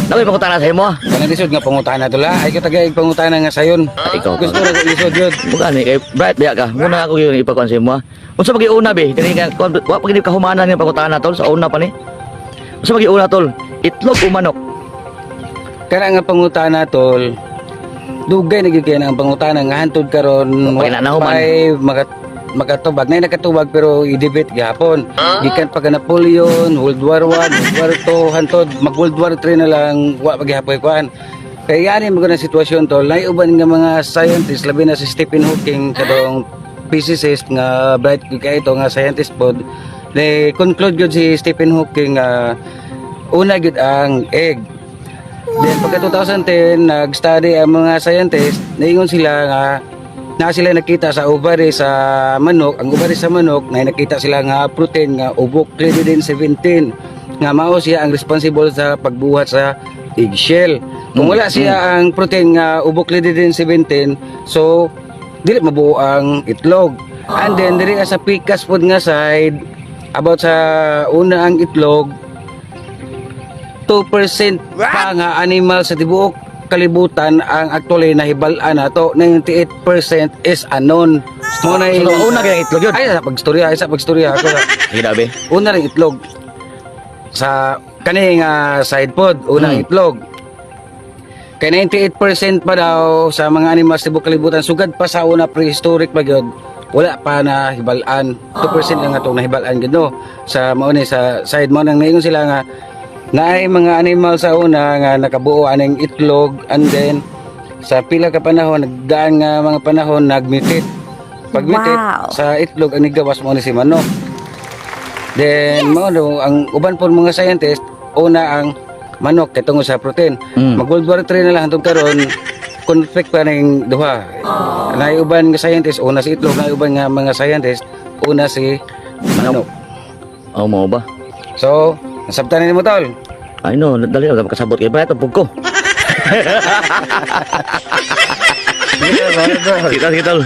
Nakoy pangutana sa imo. Kanang lisod nga pangutana to la. Ay ko tagay pangutana nga sayon. Ikaw. Gusto ra ko lisod yun. Bukan ni kay bright biya ka. Muna ako yung ipakuan sa imo. Unsa pagi una be? Kani nga wa pagi kahumanan nga pangutana tol sa una pa ni. Unsa pagi una tol? Itlog o manok? Kana nga pangutana tol. Dugay nagigay ang pangutana nga hantod karon Pagkinanahuman. ay makatubag na nakatubag pero i-debate gihapon. Gikan pa ka Napoleon, World War 1, World War 2 hantod mag World War 3 na lang wa pa gihapon kuan. Kaya yani mo na sitwasyon tol. Nay uban nga mga scientists labi na si Stephen Hawking kadong physicist nga bright kay ito nga scientist pod. They conclude gyud si Stephen Hawking una gyud ang egg. Then pagka 2010 nag-study ang mga scientists, naingon sila nga na sila nakita sa ovary sa manok, ang ovary sa manok na nakita sila nga protein nga ubiquitin 17 nga mao siya ang responsible sa pagbuhat sa eggshell. Kung wala siya ang protein nga ubiquitin 17, so dili mabuo ang itlog. And then diri sa pikas pod nga side about sa una ang itlog 2% pa nga animal sa tibuok kalibutan ang actually nahibal-an nato. 98% is unknown. Mo na So una kay itlog yun. ay sa pagstorya ako sa Sige be. una ring itlog sa kani nga side pod una itlog kay 98% pa daw sa mga animals sa tibuok kalibutan sugad pa sa una prehistoric pa gyud wala pa na hibalan 2% lang atong nahibalan gid no sa mao ni sa side mo nang naingon sila nga naay mga animal sa una nga nakabuo aning itlog and then sa pila ka panahon nagdaan nga mga panahon nagmutate. Pagmutate sa itlog ang nigawas mo ni si manok. Then mao do ang uban po mga scientist una ang manok kay tungod sa protein. Mag World War 3 na lang hantod karon conflict pa ning duha. Naay uban nga scientist una si itlog, naay uban nga mga scientist una si manok. Oh mo ba? So nasabtan ni mo tol. Ay no, dali ka makasabot kay bayat pug ko. Kita kita.